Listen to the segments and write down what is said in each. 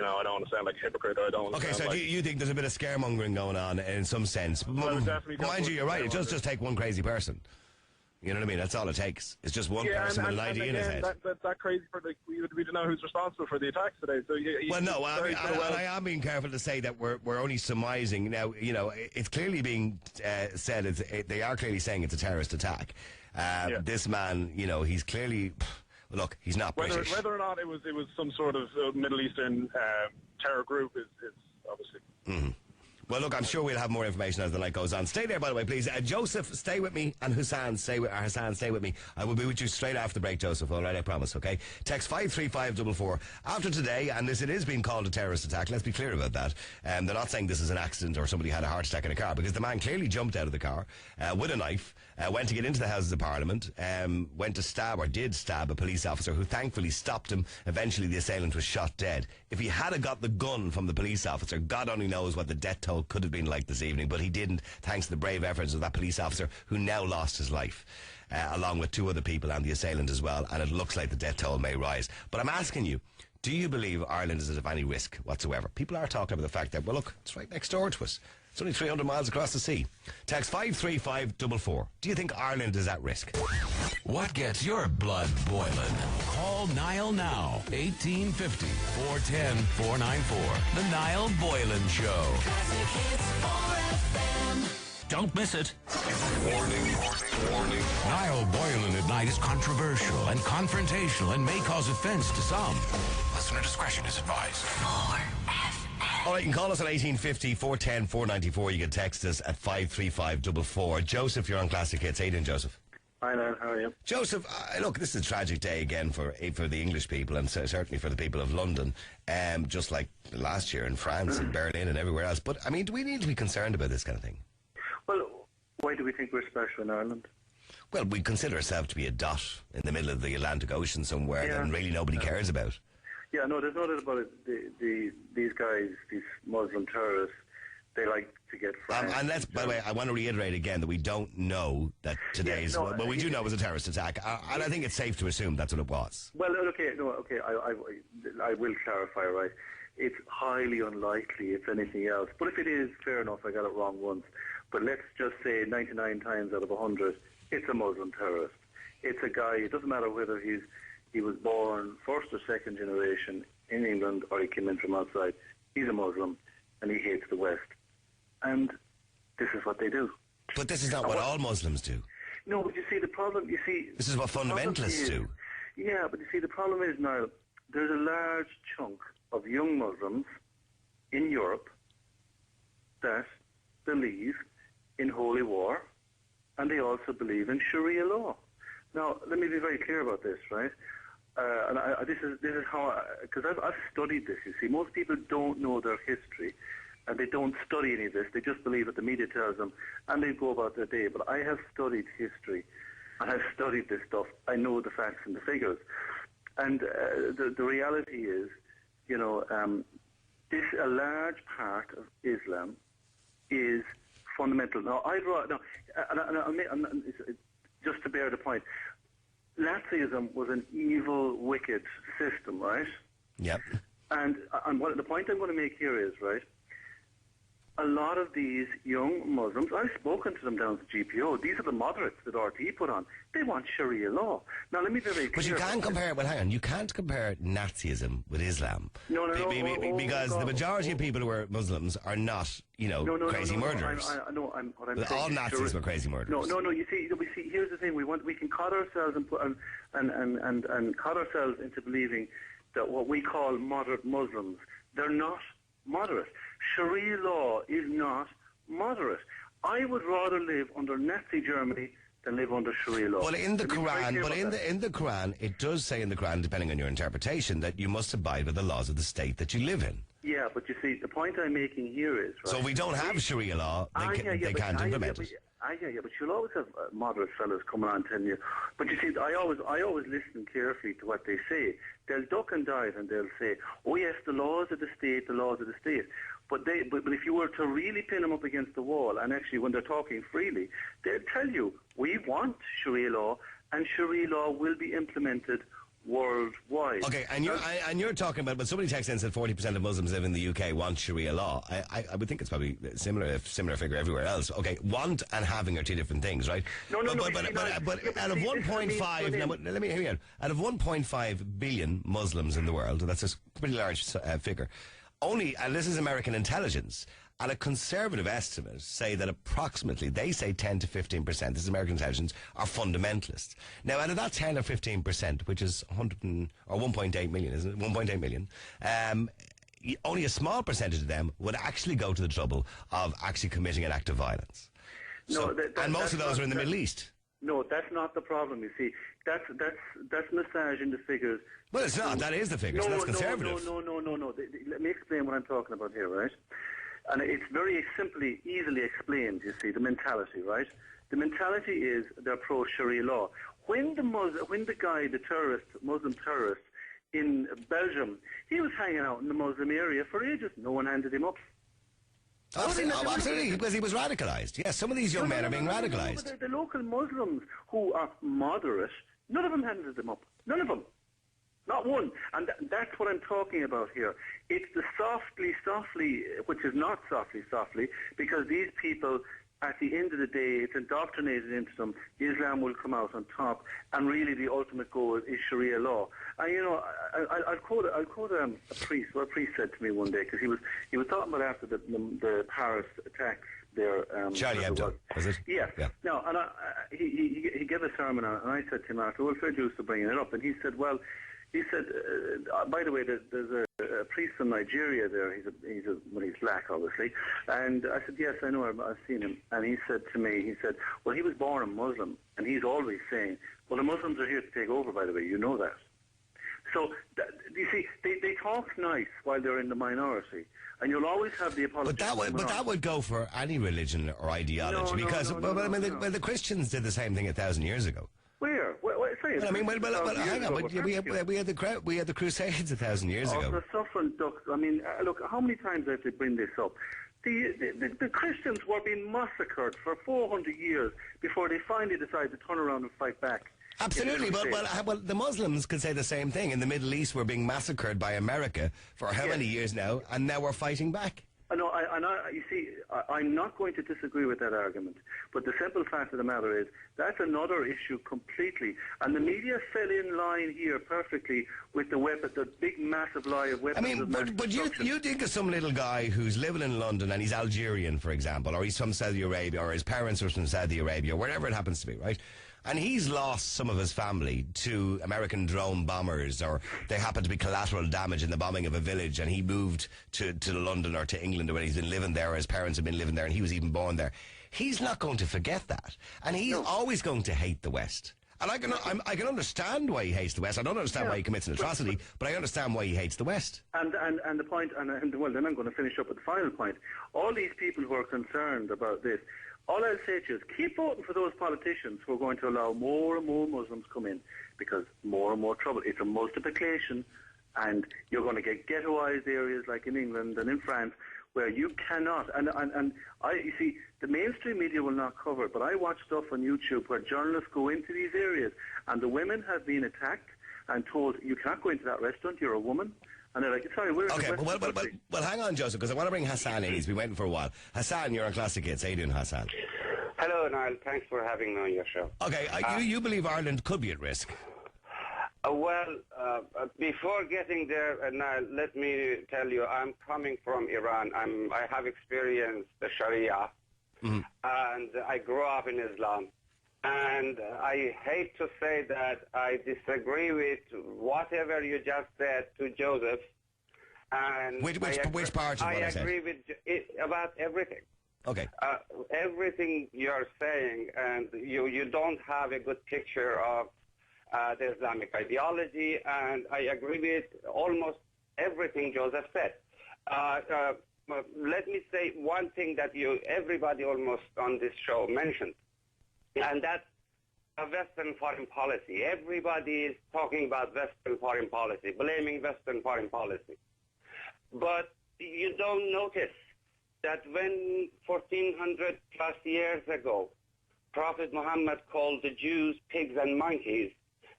I don't want to sound like a hypocrite. Or I don't. Okay, so do you think there's a bit of scaremongering going on in some sense? Well, definitely. Mind you, you're right. It just take one crazy person. You know what I mean? That's all it takes. It's just one person with an idea in his head. That crazy for we don't know who's responsible for the attacks today. So I am being careful to say that we're only surmising now. It's clearly being said. They are clearly saying it's a terrorist attack. This man, he's clearly. Look, he's not British. Whether or not it was some sort of Middle Eastern terror group is obviously. Mm-hmm. Well, look, I'm sure we'll have more information as the night goes on. Stay there, by the way, please. Joseph, stay with me, and Hassan, stay with me. I will be with you straight after the break, Joseph. All right, I promise, okay? Text 53544. After today, and it is being called a terrorist attack, let's be clear about that. They're not saying this is an accident or somebody had a heart attack in a car, because the man clearly jumped out of the car with a knife, went to get into the Houses of Parliament, went to did stab a police officer who thankfully stopped him. Eventually, the assailant was shot dead. If he had got the gun from the police officer, God only knows what the death toll could have been like this evening, but he didn't, thanks to the brave efforts of that police officer who now lost his life, along with two other people and the assailant as well, and it looks like the death toll may rise. But I'm asking you, do you believe Ireland is at any risk whatsoever? People are talking about the fact that, well, look, it's right next door to us. It's only 300 miles across the sea. Text 53544. Do you think Ireland is at risk? What gets your blood boiling? Call Niall now. 1850 410 494. The Niall Boylan Show. Classic Hits 4FM. Don't miss it. Warning. Niall Boylan at night is controversial and confrontational and may cause offense to some. Listener discretion is advised. 4FM. All right, you can call us on 1850 410 494. You can text us at 53544. Joseph, you're on Classic Hits. How you doing, Joseph? Hi, Niall. How are you? Joseph, look, this is a tragic day again for the English people and certainly for the people of London, just like last year in France and Berlin and everywhere else. But, I mean, do we need to be concerned about this kind of thing? Well, why do we think we're special in Ireland? Well, we consider ourselves to be a dot in the middle of the Atlantic Ocean somewhere that really nobody cares about. Yeah, no, there's no doubt about it. These guys, these Muslim terrorists, they like to get France. And by the way, I want to reiterate again that we don't know that today's... but we do know it was a terrorist attack. And I think it's safe to assume that's what it was. Well, okay, I will clarify, right? It's highly unlikely it's anything else. But if it is, fair enough, I got it wrong once. But let's just say 99 times out of 100, it's a Muslim terrorist. It's a guy, it doesn't matter whether he was born first or second generation in England or he came in from outside. He's a Muslim and he hates the West. And this is what they do. But this is not what all Muslims do. No, but you see, the problem, this is what fundamentalists do. Yeah, but you see, the problem is now, there's a large chunk of young Muslims in Europe that believe in holy war, and they also believe in Sharia law. Now, let me be very clear about this, right? This is how, because I've studied this, you see. Most people don't know their history, and they don't study any of this. They just believe what the media tells them, and they go about their day. But I have studied history, and I've studied this stuff. I know the facts and the figures. And the reality is, a large part of Islam is fundamental. Now, just to bear the point, Nazism was an evil, wicked system, right? Yep. And the point I'm going to make here is, right, a lot of these young Muslims, I've spoken to them down at the GPO, these are the moderates that RT put on. They want Sharia law. Now, let me be very clear. But you can't compare, you can't compare Nazism with Islam. No. Because the majority of people who are Muslims are not, crazy murderers. All Nazis were crazy murderers. No. You see, here's the thing. We can cod ourselves and cod ourselves into believing that what we call moderate Muslims, they're not moderate. Sharia law is not moderate. I would rather live under Nazi Germany than live under Sharia law. Well, in the Quran, it does say in the Quran, depending on your interpretation, that you must abide by the laws of the state that you live in. Yeah, but you see, the point I'm making here is... Right, so if we don't have Sharia law, they can't implement it. But you'll always have moderate fellas coming on telling you. But you see, I always listen carefully to what they say. They'll duck and dive and they'll say, oh yes, the laws of the state, the laws of the state. But if you were to really pin them up against the wall, and actually when they're talking freely, they'll tell you, we want Sharia law, and Sharia law will be implemented worldwide. Okay, and you're talking about, but somebody texted in and said 40% of Muslims live in the UK want Sharia law. I would think it's probably similar figure everywhere else. Okay, want and having are two different things, right? No. But out of 1.5, now, let me hear you out. Out of 1.5 billion Muslims in the world, that's a pretty large figure. Only, and this is American intelligence, and a conservative estimate say that approximately, they say 10 to 15%, this is American intelligence, are fundamentalists. Now, out of that 10 or 15%, which is 1.8 million, isn't it? 1.8 million, only a small percentage of them would actually go to the trouble of actually committing an act of violence. So, and most of those are in the Middle East. No, that's not the problem, you see. That's massaging the figures. Well, it's not. That is the figures. That's conservative. No. Let me explain what I'm talking about here, right? And it's very simply, easily explained, you see, the mentality, right? The mentality is they're pro-Sharia law. When the Muslim terrorist in Belgium, he was hanging out in the Muslim area for ages. No one handed him up. Absolutely, because he was radicalised. Yes, some of these young men are being radicalised. No, the local Muslims who are moderate, none of them handed them up. None of them. Not one. And that's what I'm talking about here. It's the softly, which is not softly, because these people, at the end of the day, it's indoctrinated into them. Islam will come out on top, and really the ultimate goal is Sharia law. And I'll quote a priest. What a priest said to me one day, because he was talking about after the Paris attacks there. Charlie Hebdo, was it? Yeah. No, and he gave a sermon on it, and I said to him after, well, fair dues for bringing it up, and he said, well. He said, by the way, there's a priest from Nigeria there. He's black, obviously. And I said, yes, I know, I've seen him. And he said to me, well, he was born a Muslim, and he's always saying, well, the Muslims are here to take over, by the way, you know that. So, you see, they talk nice while they're in the minority, and you'll always have the apology. But that would go for any religion or ideology, because the Christians did the same thing 1,000 years ago. Where? Sorry, well, I mean, hang on. We had the Crusades 1,000 years ago. The suffering ducks. I mean, look, how many times I have to bring this up? The Christians were being massacred for 400 years before they finally decided to turn around and fight back. Absolutely, but the Muslims could say the same thing. In the Middle East, we're being massacred by America for how many years now, and now we're fighting back. No, you see, I'm not going to disagree with that argument, but the simple fact of the matter is that's another issue completely, and the media fell in line here perfectly with the big massive lie of weapons. I mean, but you think of some little guy who's living in London and he's Algerian, for example, or he's from Saudi Arabia, or his parents are from Saudi Arabia, wherever it happens to be, right? And he's lost some of his family to American drone bombers, or they happen to be collateral damage in the bombing of a village, and he moved to London or to England, where he's been living there, or his parents have been living there, and he was even born there. He's not going to forget that. And he's always going to hate the West. And I can understand why he hates the West. I don't understand why he commits an atrocity, but I understand why he hates the West. And the point, and well, then I'm going to finish up with the final point. All these people who are concerned about this, all I'll say to you is keep voting for those politicians who are going to allow more and more Muslims come in, because more and more trouble. It's a multiplication, and you're going to get ghettoized areas like in England and in France where you cannot. You see, the mainstream media will not cover it, but I watch stuff on YouTube where journalists go into these areas, and the women have been attacked and told, you can't go into that restaurant, you're a woman. And they're like, sorry, we're okay, well, hang on, Joseph, because I want to bring Hassan in. He's been waiting for a while. Hassan, you're on Classic Hits. How you doing, Hassan? Hello, Niall. Thanks for having me on your show. Okay, you believe Ireland could be at risk? Before getting there, Niall, let me tell you, I'm coming from Iran. I have experienced the Sharia, and I grew up in Islam. And I hate to say that I disagree with whatever you just said to Joseph. And which part of what I said? I agree with about everything. Okay. Everything you're saying, and you don't have a good picture of the Islamic ideology, and I agree with almost everything Joseph said. Let me say one thing that everybody almost on this show mentioned. And that's Western foreign policy. Everybody is talking about Western foreign policy, blaming Western foreign policy. But you don't notice that when 1400 plus years ago, Prophet Muhammad called the Jews pigs and monkeys,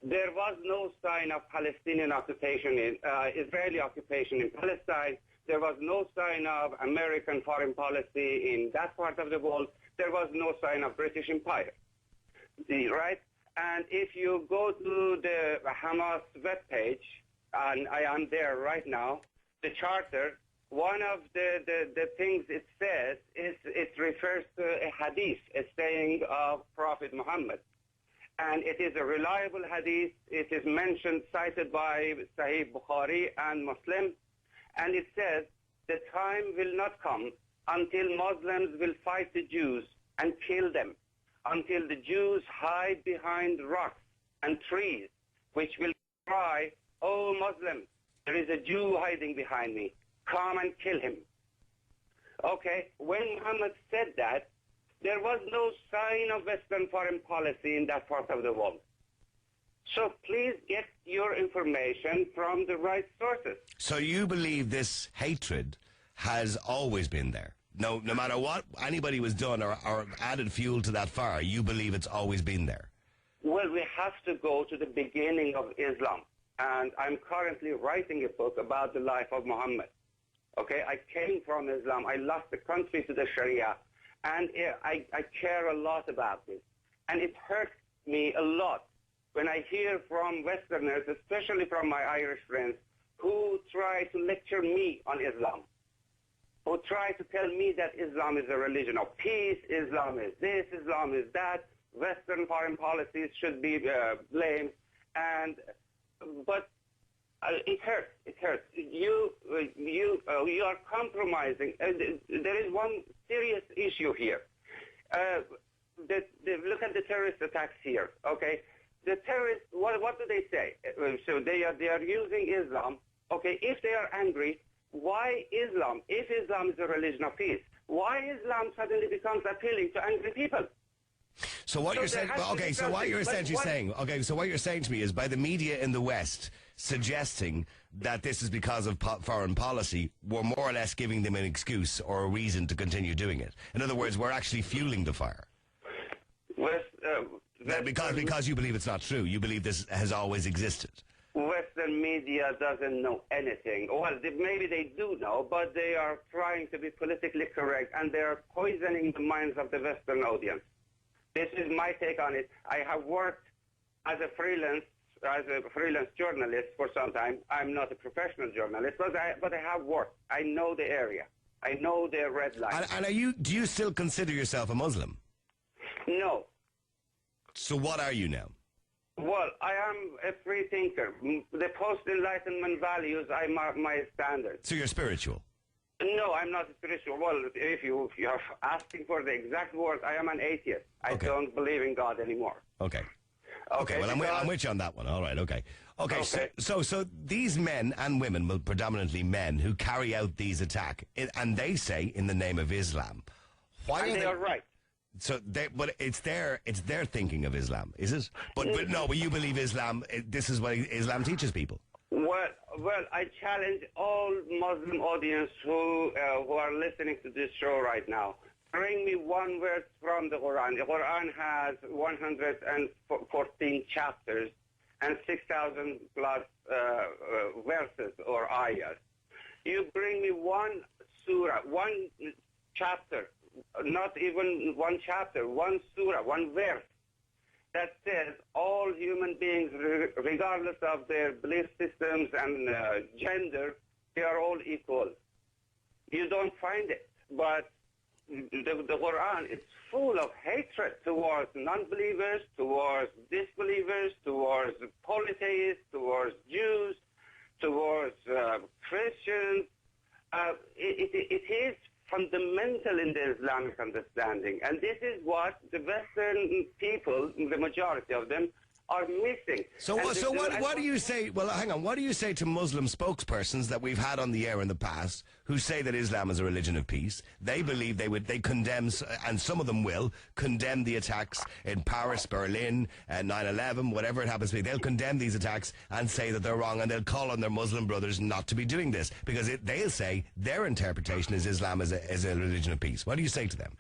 There was no sign of Palestinian occupation, Israeli occupation in Palestine. There was no sign of American foreign policy in that part of the world. There was no sign of British Empire, right? And if you go to the Hamas webpage, and I am there right now, the charter, one of the things it says is it refers to a hadith, a saying of Prophet Muhammad. And it is a reliable hadith. It is mentioned, cited by Sahih Bukhari and Muslim. And it says, the time will not come until Muslims will fight the Jews and kill them, until the Jews hide behind rocks and trees, which will cry, "Oh Muslims, there is a Jew hiding behind me. Come and kill him." Okay, when Muhammad said that, there was no sign of Western foreign policy in that part of the world. So please get your information from the right sources. So you believe this hatred has always been there? No matter what anybody was done or added fuel to that fire, you believe it's always been there? Well, we have to go to the beginning of Islam. And I'm currently writing a book about the life of Muhammad. Okay, I came from Islam. I lost the country to the Sharia. And I care a lot about this. And it hurts me a lot when I hear from Westerners, especially from my Irish friends, who try to lecture me on Islam, who try to tell me that Islam is a religion of peace, Islam is this, Islam is that, Western foreign policies should be blamed. But it hurts. It hurts. You are compromising. There is one serious issue here. Look at the terrorist attacks here. Okay, the terrorists. What do they say? So they are using Islam. Okay, if they are angry, why Islam? If Islam is a religion of peace, why Islam suddenly becomes appealing to angry people? So what you're saying, so what you're essentially saying, so what you're saying to me is by the media in the West suggesting that this is because of foreign policy, we're more or less giving them an excuse or a reason to continue doing it. In other words, we're actually fueling the fire. Because you believe it's not true. You believe this has always existed. Western media doesn't know anything. Well, maybe they do know, but they are trying to be politically correct, and they are poisoning the minds of the Western audience. This is my take on it. I have worked as a freelance journalist for some time. I'm not a professional journalist, but I have worked. I know the area. I know the red lines. And do you still consider yourself a Muslim? No. So what are you now? Well, I am a free thinker. The post-Enlightenment values are my standards. So you're spiritual? No, I'm not spiritual. Well, if you are asking for the exact words, I am an atheist. I don't believe in God anymore. Okay. Well, I'm with you on that one. All right, okay. So these men and women, well, predominantly men, who carry out these attacks, and they say in the name of Islam. Why and they are right. So, but it's their thinking of Islam, is it? But you believe Islam. This is what Islam teaches people. Well, I challenge all Muslim audience who are listening to this show right now. Bring me one verse from the Quran. The Quran has 114 chapters and 6,000 plus verses or ayahs. You bring me one surah, one chapter, not even one chapter, one surah, one verse that says all human beings, regardless of their belief systems and gender, they are all equal. You don't find it, but the Quran is full of hatred towards non-believers, towards disbelievers, towards polytheists, towards Jews, towards Christians. It is fundamental in the Islamic understanding. And this is what the Western people, the majority of them, are missing. So what do you say? Well, hang on. What do you say to Muslim spokespersons that we've had on the air in the past who say that Islam is a religion of peace? They believe they condemn, and some of them will condemn the attacks in Paris, Berlin, 9/11, whatever it happens to be. They'll condemn these attacks and say that they're wrong, and they'll call on their Muslim brothers not to be doing this because they'll say their interpretation is Islam as a religion of peace. What do you say to them?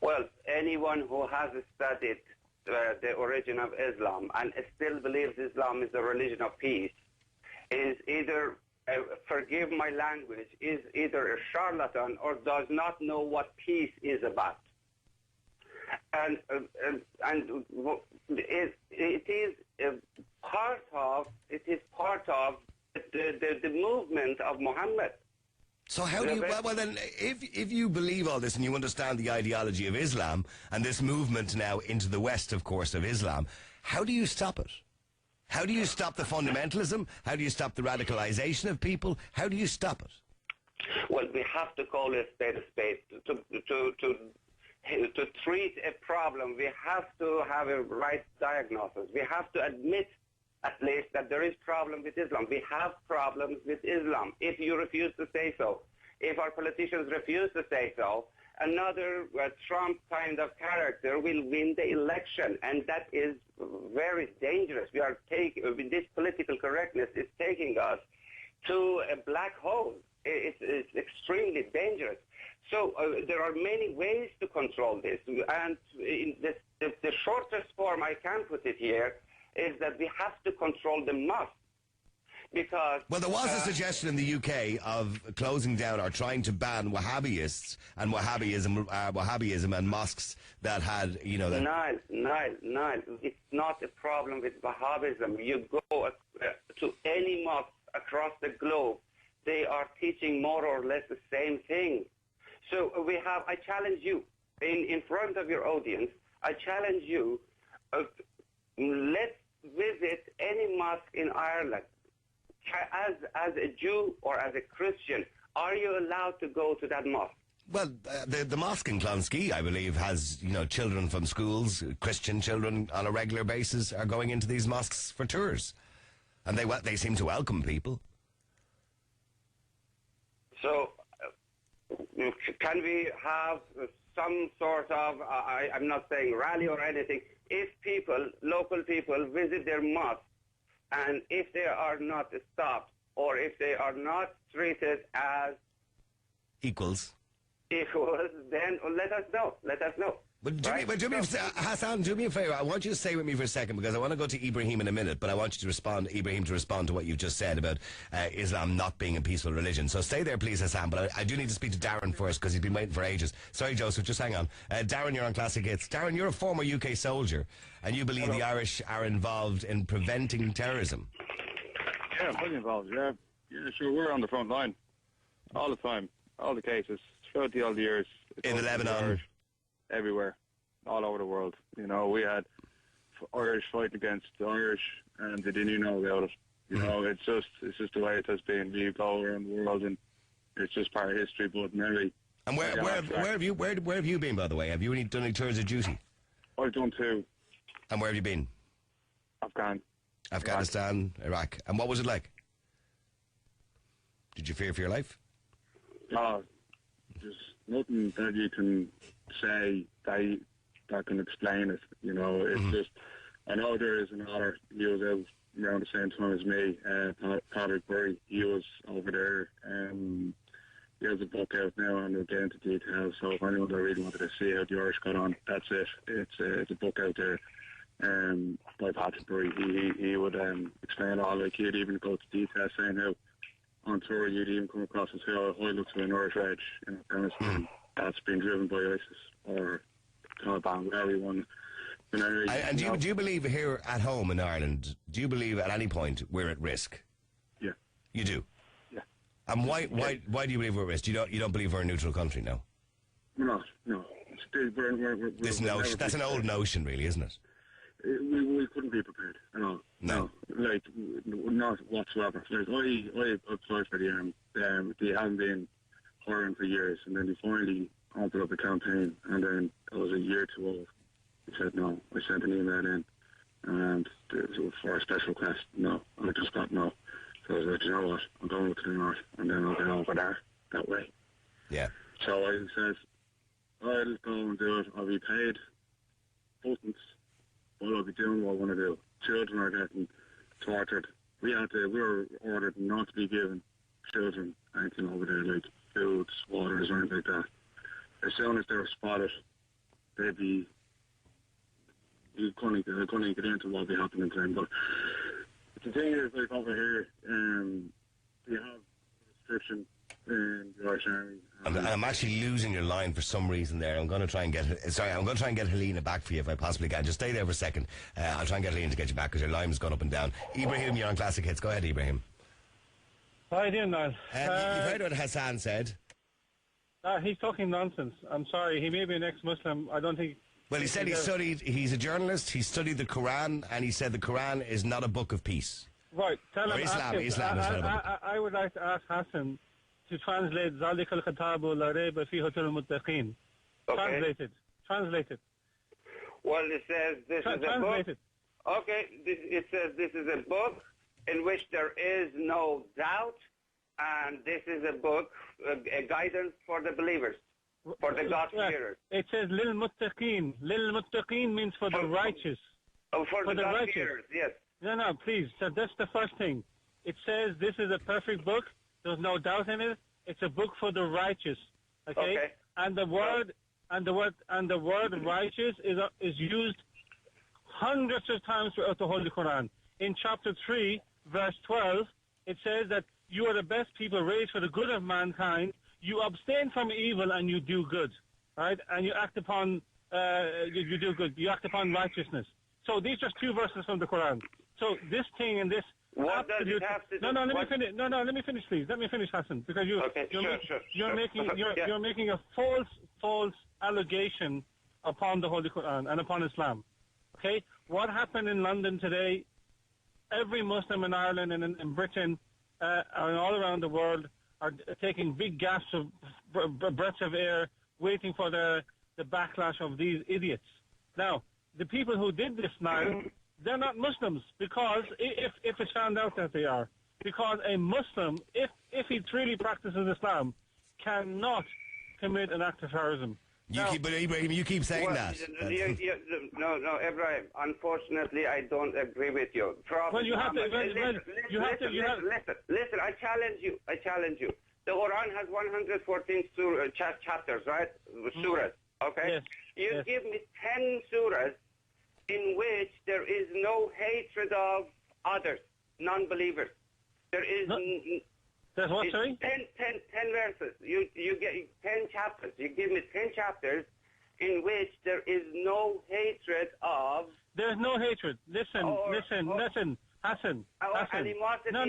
Well, anyone who has studied the origin of Islam and still believes Islam is the religion of peace is either, forgive my language, is either a charlatan or does not know what peace is about. And it is part of the movement of Muhammad. So how do you, well then, if you believe all this and you understand the ideology of Islam and this movement now into the west, of course, of Islam, how do you stop it? How do you stop the fundamentalism? How do you stop the radicalization of people? How do you stop it? Well, we have to call it spade a spade. To treat a problem, we have to have a right diagnosis. We have to admit at least that there is problem with Islam. We have problems with Islam. If you refuse to say so, if our politicians refuse to say so, another Trump kind of character will win the election, and that is very dangerous. We are this political correctness is taking us to a black hole. It's extremely dangerous. So there are many ways to control this, and in the shortest form I can put it here is that we have to control the mosque. Because, well, there was a suggestion in the UK of closing down or trying to ban Wahhabism and mosques that had, you know... Niall, it's not a problem with Wahhabism. You go to any mosque across the globe, they are teaching more or less the same thing. So I challenge you, in front of your audience, I challenge you, let's visit any mosque in Ireland. As a Jew or as a Christian, are you allowed to go to that mosque? Well, the mosque in Clonskee, I believe, has, you know, children from schools, Christian children on a regular basis are going into these mosques for tours. And they seem to welcome people. So, can we have some sort of, I'm not saying rally or anything, if local people visit their mosque, and if they are not stopped, or if they are not treated as equals, then let us know. Hassan, do me a favour. I want you to stay with me for a second because I want to go to Ibrahim in a minute, but I want you to respond to what you've just said about Islam not being a peaceful religion. So stay there, please, Hassan. But I do need to speak to Darren first because he's been waiting for ages. Sorry, Joseph, just hang on. Darren, you're on Classic Hits. Darren, you're a former UK soldier, and you believe the Irish are involved in preventing terrorism. Yeah, fully involved. Yeah, sure. We're on the front line all the time, all the cases throughout all the years. In Lebanon. Everywhere, all over the world. You know, we had Irish fighting against the Irish, and they didn't even know about it. You know, it's just the way it has been. We go around the world, and it's just part of history. But maybe. And where have you been, by the way? Have you done any tours of duty? I've done two. And where have you been? Afghanistan, Iraq. And what was it like? Did you fear for your life? No, just nothing that you can say that can explain it. You know, it's just, I know there is another, he was out around the same time as me, Patrick Burry. He was over there, he has a book out now and we'll get into details, so if anyone that really wanted to see how the Irish got on, that's it. It's a book out there by Patrick Burry. He would explain all, like he'd even go to detail saying how on tour you'd even come across and say, oh, I looked to an Irish Reg in Afghanistan. That's been driven by ISIS or Taliban, whatever you want. And do you believe here at home in Ireland, do you believe at any point we're at risk? Yeah. You do? Yeah. And why do you believe we're at risk? You don't believe we're a neutral country, no? We're not, no. That's an old notion, really, isn't it? We couldn't be prepared at all. No. Like, not whatsoever. Like, I applied for the army. They haven't been hiring for years, and then they finally opened up a campaign, and then I was a year too old. He said no. I sent an email in, and for a special request, no. I just got no. So I was like, you know what, I'm going to the north, and then I'll get over there that way. Yeah. So I said, I'll go and do it. I'll be paid buttons, but I'll be doing what I want to do. Children are getting tortured. We were ordered not to be giving children anything over there, like foods, waters, or anything like that. As soon as they were spotted, they'd be you couldn't get into what be happening to him. But the thing is, like over here, you have a restriction in the Irish Army. I'm actually losing your line for some reason there. I'm going to try and get Helena back for you if I possibly can. Just stay there for a second. I'll try and get Helena to get you back because your line has gone up and down. Ibrahim, you're on Classic Hits. Go ahead, Ibrahim. How are you doing, Niall? You've heard what Hassan said. He's talking nonsense. I'm sorry. He may be an ex-Muslim. I don't think... Well, he said he's a journalist, he studied the Quran, and he said the Quran is not a book of peace. Right. Tell him... Islam is not a book. I would like to ask Hassan to translate ذَلِكَ الْكِتَابُ لَا رَيْبَ فِيهِ هُدًى لِلْمُتَّقِينَ. Okay. Translate it. Well, it says this is a book. Translate it. Okay, it says this is a book in which there is no doubt, and this is a book, a guidance for the believers, for the God-fearers. It says lil muttaqin. Lil muttaqin means for the righteous. Oh, for the righteous. God-fearers, yes. No, please. So that's the first thing. It says this is a perfect book. There's no doubt in it. It's a book for the righteous. Okay. And the word righteous is used hundreds of times throughout the Holy Quran. In chapter 3, verse 12, it says that you are the best people raised for the good of mankind. You abstain from evil and you do good, right? And you act upon you do good. You act upon righteousness. So these are two verses from the Quran. So this thing and this. What does it have to do? Let me finish. No, let me finish, please. Let me finish, Hassan, because you're making a false allegation upon the Holy Quran and upon Islam. Okay, what happened in London today? Every Muslim in Ireland and in Britain and all around the world are taking big gasps of breaths of air, waiting for the backlash of these idiots. Now, the people who did this now, they're not Muslims, because if it's found out that they are, because a Muslim, if he truly practices Islam, cannot commit an act of terrorism. But Ibrahim, you keep saying that. No, Ibrahim. Unfortunately, I don't agree with you. Well, you have to. Listen. I challenge you. The Quran has 114 chapters, right? Surahs. Okay. Yes. Give me 10 surahs in which there is no hatred of others, non-believers. There is. There's what, sorry? 10 verses. You get 10 chapters. You give me 10 chapters in which there is no hatred of... There's no hatred. Listen, Hassan. No.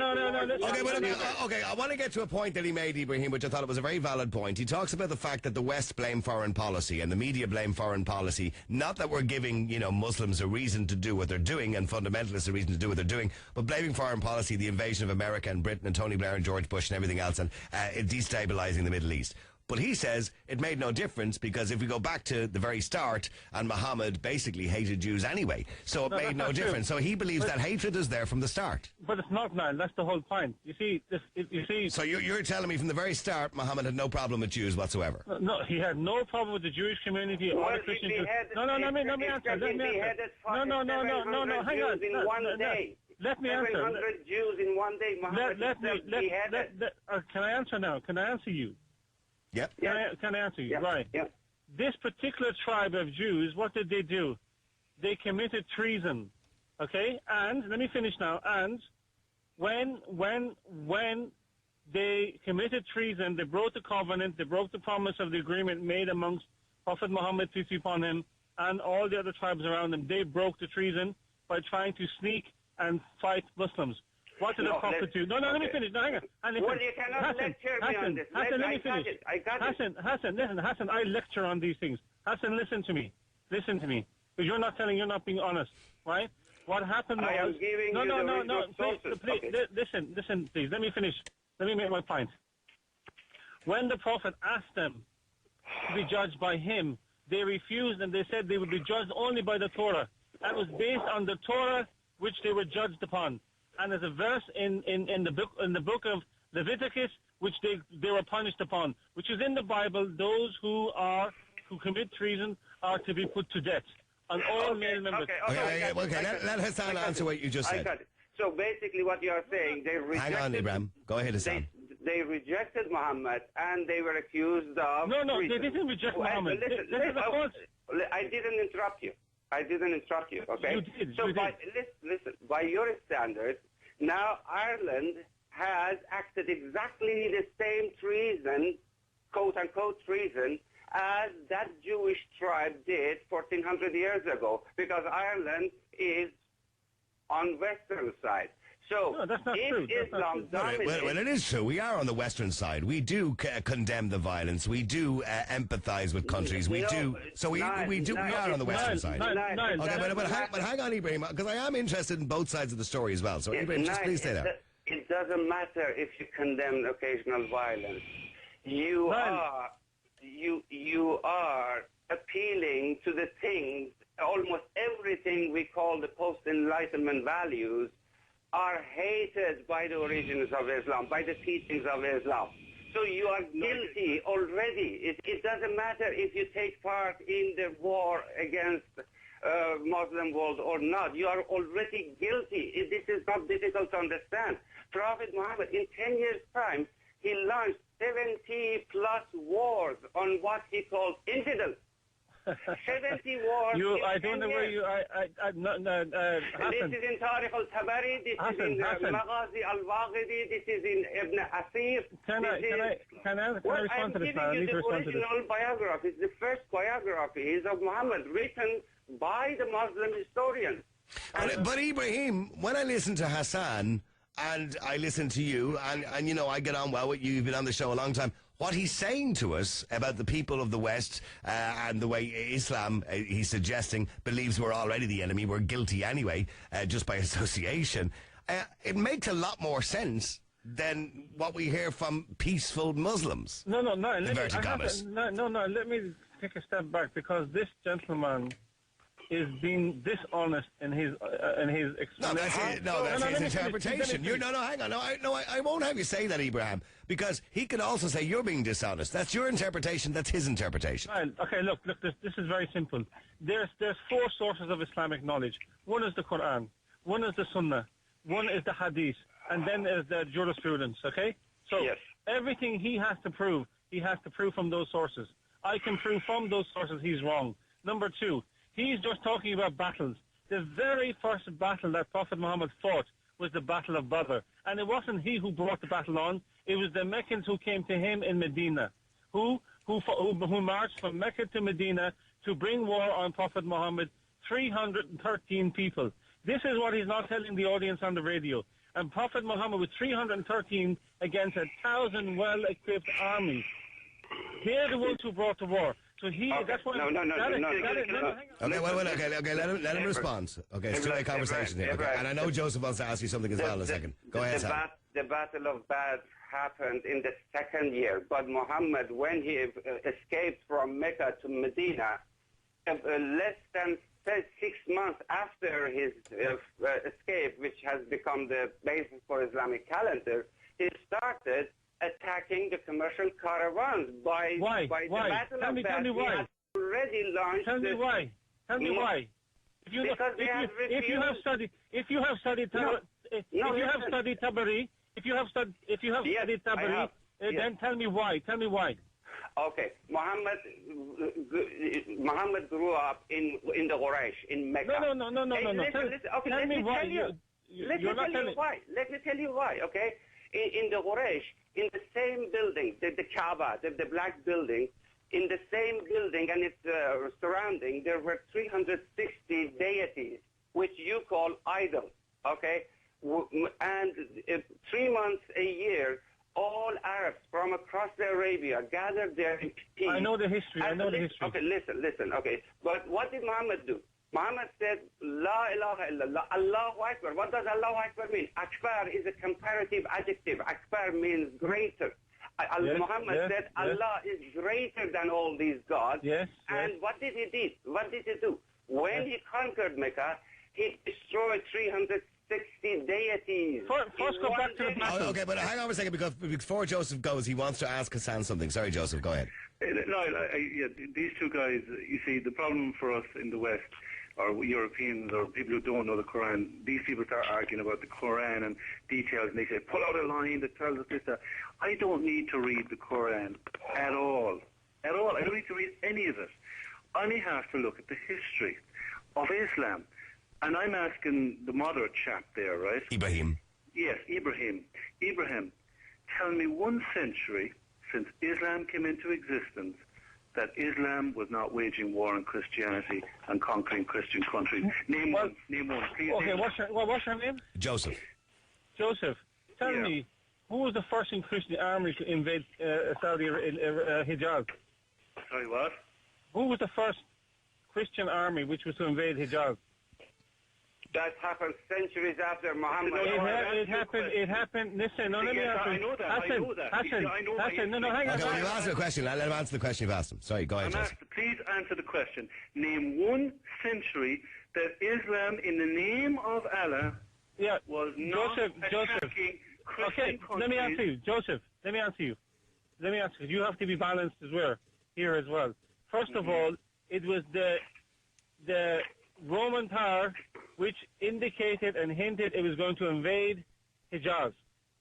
Okay, I want to get to a point that he made, Ibrahim, which I thought was a very valid point. He talks about the fact that the West blame foreign policy and the media blame foreign policy. Not that we're giving, Muslims a reason to do what they're doing and fundamentalists a reason to do what they're doing, but blaming foreign policy, the invasion of America and Britain and Tony Blair and George Bush and everything else, and destabilizing the Middle East. But he says it made no difference because if we go back to the very start, and Muhammad basically hated Jews anyway, so it made no difference. So he believes that hatred is there from the start. But it's not, Niall. That's the whole point. You see. So you're telling me from the very start, Muhammad had no problem with Jews whatsoever? No, he had no problem with the Jewish community or the Christian Jews. No, let me answer. No, hang on. In one day. Let me answer. 700 Jews in one day. Muhammad can I answer now? Can I answer you? Yep. Can I answer you? Yep. Right. Yep. This particular tribe of Jews, what did they do? They committed treason. Okay? And, let me finish now. And when they committed treason, they broke the covenant, they broke the promise of the agreement made amongst Prophet Muhammad, peace be upon him, and all the other tribes around them. They broke the treason by trying to sneak and fight Muslims. What did the Prophet do? No, let me finish. No, hang on. Well, you cannot lecture me on this. Hassan, let me finish. I got it. Hassan, I lecture on these things. Hassan, listen to me. Because you're not being honest, right? What happened was... I am giving you please, okay. Listen, please. Let me finish. Let me make my point. When the Prophet asked them to be judged by him, they refused and they said they would be judged only by the Torah. That was based on the Torah which they were judged upon. And there's a verse in the book of Leviticus which they were punished upon, which is in the Bible. Those who commit treason are to be put to death. And all male members. Okay. Let Hassan answer what you just said. I got it. So basically, what you are saying, they rejected. Hang on, Ibrahim. Go ahead, Hassan. They rejected Muhammad, and they were accused of. No, they didn't reject Muhammad. Listen, I didn't interrupt you. I didn't instruct you, okay? You did. So You did. listen, by your standards, now Ireland has acted exactly the same treason, quote-unquote treason, as that Jewish tribe did 1,400 years ago, because Ireland is on western side. So No, that's not if true. That's not Islam true. dominates... Well, it is true. We are on the western side. We do condemn the violence. We do empathise with countries. We do. So we are on the western side. Okay, but hang on, Ibrahim, because I am interested in both sides of the story as well. So, Ibrahim, just please stay there. It doesn't matter if you condemn occasional violence. You are appealing to the things, almost everything we call the post-Enlightenment values are hated by the origins of Islam, by the teachings of Islam. So you are guilty already. It doesn't matter if you take part in the war against Muslim world or not. You are already guilty. This is not difficult to understand. Prophet Muhammad, in 10 years' time, he launched 70-plus wars on what he called infidels. 70 wars. I don't know where you. Hassan. This is in Tariq al-Tabari. This is in Maghazi al-Waqidi. This is in Ibn Asir. Can I respond to this now? I need to respond to this. Original biographies, the first biographies of Muhammad written by the Muslim historians. But Ibrahim, when I listen to Hassan and I listen to you, and you know, I get on well with you, you've been on the show a long time, what he's saying to us about the people of the West and the way Islam, he's suggesting, believes we're already the enemy, we're guilty anyway, just by association, it makes a lot more sense than what we hear from peaceful Muslims. No. Let me take a step back, because this gentleman is being dishonest in his explanation. That's his interpretation. Hang on. I won't have you say that, Ibrahim, because he could also say you're being dishonest. That's your interpretation. That's his interpretation. Right. Okay, look. This is very simple. There's 4 sources of Islamic knowledge. One is the Quran, one is the Sunnah, one is the Hadith, and then there's the jurisprudence. Okay. So yes. Everything he has to prove from those sources. I can prove from those sources he's wrong. Number 2. He's just talking about battles. The very first battle that Prophet Muhammad fought was the Battle of Badr. And it wasn't he who brought the battle on. It was the Meccans who came to him in Medina, who marched from Mecca to Medina to bring war on Prophet Muhammad, 313 people. This is what he's not telling the audience on the radio. And Prophet Muhammad with 313 against 1,000 well-equipped armies. They're the ones who brought the war. So that's why. No. Okay, let him respond. Okay, it's two-way conversation here. Okay, and I know Joseph wants to ask you something as well in a second. Go ahead, Sam. The Battle of Badr happened in the 2nd year, but Muhammad, when he escaped from Mecca to Medina, less than 6 months after his escape, which has become the basis for Islamic calendar, he started attacking the commercial caravans by the Battle of Badr. Tell me why. He had already launched. Tell me why. If you have studied Tabari, then tell me why. Okay, Muhammad grew up in the Quraysh in Mecca. No. Listen. Okay, let me tell you. Let me tell you why. Okay, in the Quraysh, in the same building, the Kaaba, the black building, in the same building and its surrounding, there were 360 deities, which you call idols. Okay, and 3 months a year, all Arabs from across Arabia gathered there in peace. I know the history. Okay, listen. Okay, but what did Muhammad do? Muhammad said, La ilaha illallah, Allahu Akbar. What does Allahu Akbar mean? Akbar is a comparative adjective. Akbar means greater. Muhammad said, Allah is greater than all these gods. And what did he do? When he conquered Mecca, he destroyed 360 deities. First go back to the battle. Okay, but hang on a second, because before Joseph goes, he wants to ask Hassan something. Sorry, Joseph, go ahead. No, these two guys, you see, the problem for us in the West, or Europeans, or people who don't know the Quran, these people start arguing about the Quran and details, and they say, pull out a line that tells us this, that. I don't need to read the Quran at all. I don't need to read any of it. I only have to look at the history. of Islam. And I'm asking the moderate chap there, right? Ibrahim. Yes, Ibrahim. Ibrahim, tell me 1 century since Islam came into existence that Islam was not waging war on Christianity and conquering Christian countries. Name one, please. Okay, what's your name? Joseph. Joseph, tell me, who was the first Christian army to invade Saudi Hijaz? Sorry, what? Who was the first Christian army which was to invade Hijaz? That happened centuries after Muhammad. It happened. Listen, no, let me answer. I know that. Hassan, no, hang on. Okay, well, you answer the question. Let him answer the question you've asked him. Sorry, go ahead, Joseph. Please answer the question. Name 1 century that Islam, in the name of Allah, was not attacking Christian countries. Let me answer you. Joseph, let me answer you. You have to be balanced as well, here as well. First of all, it was the Roman power which indicated and hinted it was going to invade Hijaz.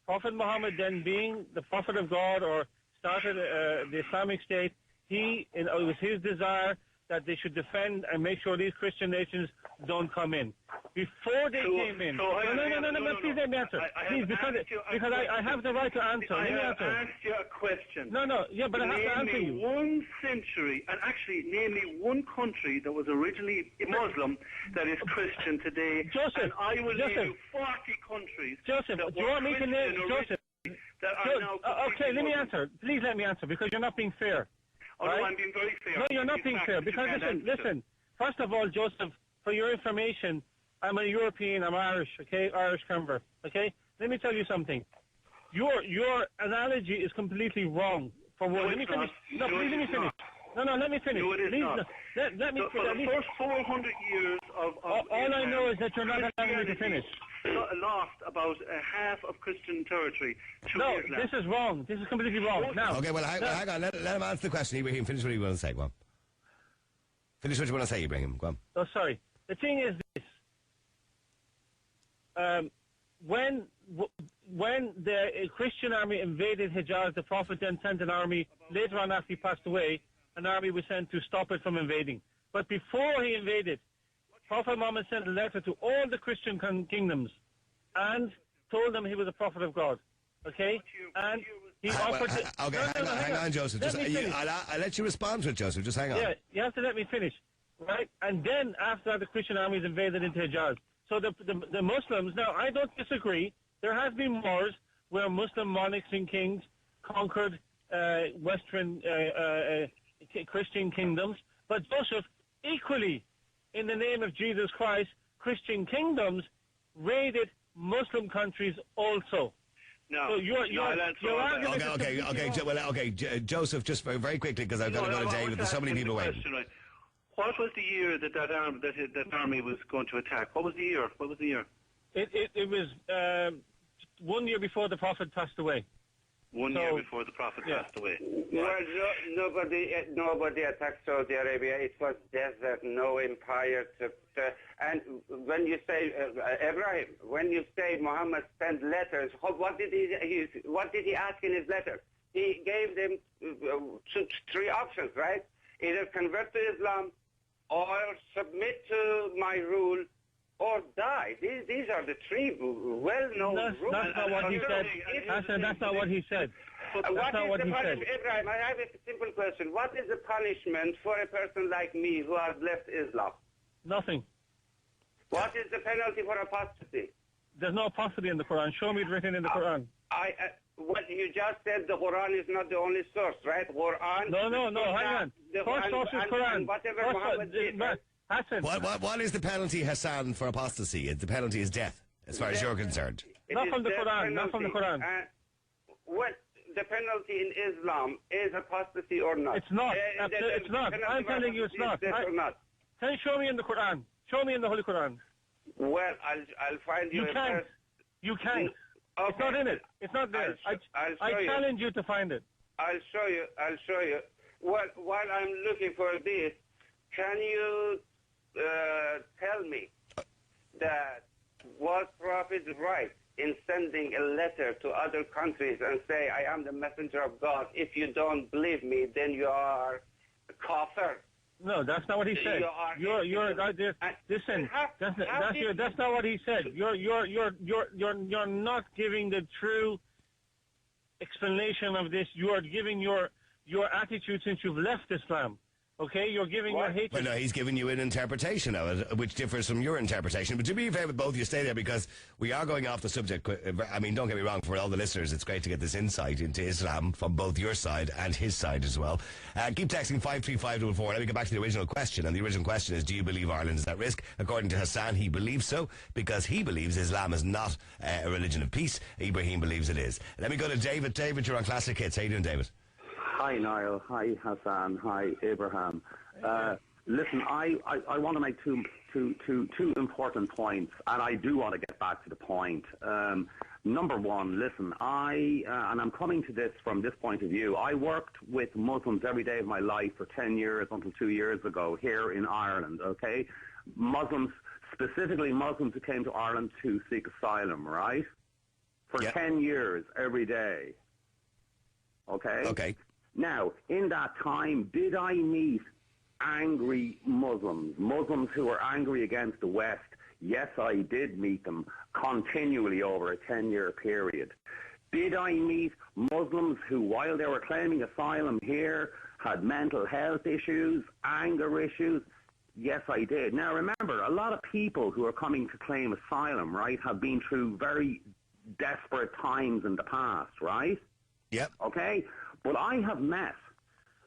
Prophet Muhammad, then being the prophet of God, or started the Islamic State, it was his desire that they should defend and make sure these Christian nations don't come in. Before they came in... No, please let me answer. Please, because I have the right to answer. Let me answer. I asked you a question. But I have to answer you. Name me 1 century, and actually name me 1 country that was originally Muslim that is Christian today. Joseph, and I will name you 40 countries Joseph, do you want me to name... Joseph, okay, let me answer. Please let me answer, because you're not being fair. Oh, right? No, I'm being very fair. No, you're not being fair, because listen. First of all, Joseph, for your information, I'm a European, I'm Irish, okay? Irish convert, okay? Let me tell you something. Your analogy is completely wrong. For one, let me finish. No, please let me finish. No, let me finish. No, it is please, not. Let me for the first 400 years of all I know is that you're not allowing me to finish. Lost about half of Christian territory to Islam. No, this is wrong. This is completely wrong. Now, okay, well, hang on. Let him answer the question. Ibrahim, finish what you want to say. Go on. Finish what you want to say, Ibrahim. Go on. Oh, sorry. The thing is this. When the Christian army invaded Hijaz, the Prophet then sent an army, later on after he passed away, an army was sent to stop it from invading. But before he invaded, Prophet Muhammad sent a letter to all the Christian kingdoms and told them he was a prophet of God. Okay? And he offered... hang on, Joseph. I'll let you respond to it, Joseph. Just hang on. Yeah, you have to let me finish. Right? And then, after that, the Christian armies invaded into Hijaz. So the Muslims... Now, I don't disagree. There has been wars where Muslim monarchs and kings conquered Western Christian kingdoms. But Joseph, equally, in the name of Jesus Christ, Christian kingdoms raided Muslim countries also. No. So your argument Joseph, just very quickly, because I've got to go to David. There's so many people waiting. Right. What was the year that army was going to attack? What was the year? It was 1 year before the Prophet passed away. 1 year before the Prophet passed away. Well, nobody attacked Saudi Arabia. It was desert, no empire. And when you say Ibrahim, when you say Muhammad sent letters, what did he ask in his letter? He gave them 3 options, right? Either convert to Islam, or submit to my rule, or die. These are the 3 well-known rules. That's not what he said. That's not what he said. What is the punishment? Ibrahim, I have a simple question. What is the punishment for a person like me who has left Islam? Nothing. What is the penalty for apostasy? There's no apostasy in the Quran. Show me it written in the Quran. What you just said, the Quran is not the only source, right? Quran. No, hang on. First source is Quran. Whatever Muhammad did. Hassan. What is the penalty, Hassan, for apostasy? The penalty is death, as far as you're concerned. Not from the Quran. Not from the Quran. What the penalty in Islam is apostasy or not? It's not. It's not. I'm telling you, it's not. Can you show me in the Quran? Show me in the Holy Quran. Well, I'll find you. You can't. Okay. It's not in it. It's not there. I challenge you to find it. I'll show you. Well, while I'm looking for this, can you tell me that was Prophet right in sending a letter to other countries and say, I am the messenger of God. If you don't believe me, then you are a kafir. No, that's not what he said. Listen, that's not what he said. You're not giving the true explanation of this. You are giving your attitude since you've left Islam. Okay, you're giving your hatred. Well, no, he's giving you an interpretation of it, which differs from your interpretation. But to be fair with both, you stay there because we are going off the subject. I mean, don't get me wrong, for all the listeners, it's great to get this insight into Islam from both your side and his side as well. Keep texting 53544. Let me get back to the original question. And the original question is, do you believe Ireland is at risk? According to Hassan, he believes so because he believes Islam is not a religion of peace. Ibrahim believes it is. Let me go to David. David, you're on Classic Hits. How you doing, David? Hi, Niall. Hi, Hassan. Hi, Ibrahim. Listen, I want to make two important points, and I do want to get back to the point. Number one, listen, and I'm coming to this from this point of view, I worked with Muslims every day of my life for 10 years until 2 years ago here in Ireland, okay? Muslims, specifically Muslims who came to Ireland to seek asylum, right? For 10 years, every day. Okay? Okay. Now, in that time, did I meet angry Muslims who were angry against the West? Yes, I did meet them continually over a 10-year period. Did I meet Muslims who, while they were claiming asylum here, had mental health issues, anger issues? Yes, I did. Now, remember, a lot of people who are coming to claim asylum, right, have been through very desperate times in the past, right? Yep. Okay? But I have met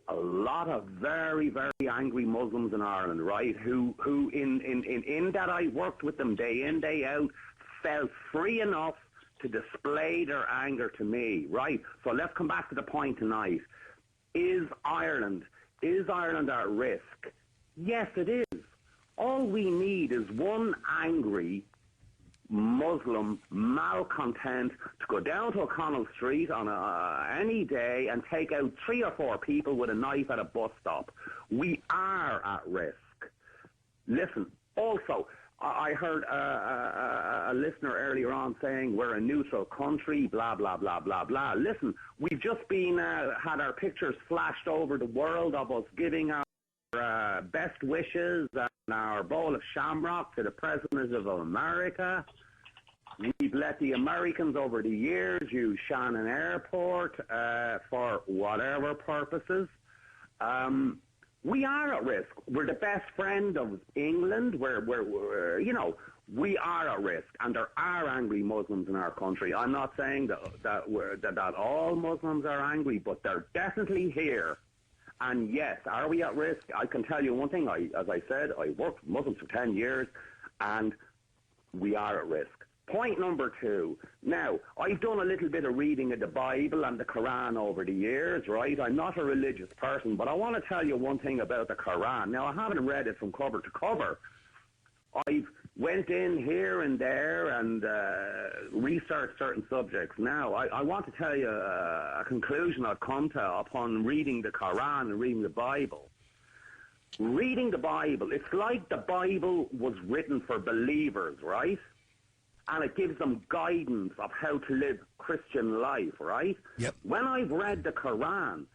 a lot of very, very angry Muslims in Ireland, right, who in that I worked with them day in, day out, felt free enough to display their anger to me, right? So let's come back to the point tonight. Is Ireland at risk? Yes, it is. All we need is one angry Muslim malcontent to go down to O'Connell Street on any day and take out 3 or 4 people with a knife at a bus stop. We are at risk. Listen, also, I heard a listener earlier on saying we're a neutral country, blah, blah, blah, blah, blah. Listen, we've just been had our pictures flashed over the world of us giving our best wishes and our bowl of shamrock to the President of America. We've let the Americans over the years use Shannon Airport for whatever purposes. We are at risk. We're the best friend of England. We're you know, we are at risk, and there are angry Muslims in our country. I'm not saying that all Muslims are angry, but they're definitely here. And yes, are we at risk? I can tell you one thing. As I said, I worked with Muslims for 10 years, and we are at risk. Point number 2. Now, I've done a little bit of reading of the Bible and the Quran over the years, right? I'm not a religious person, but I want to tell you one thing about the Quran. Now, I haven't read it from cover to cover. I've went in here and there and researched certain subjects. Now, I want to tell you a conclusion I've come to upon reading the Quran and reading the Bible. Reading the Bible, it's like the Bible was written for believers, right? And it gives them guidance of how to live Christian life, right? Yep. When I've read the Quran,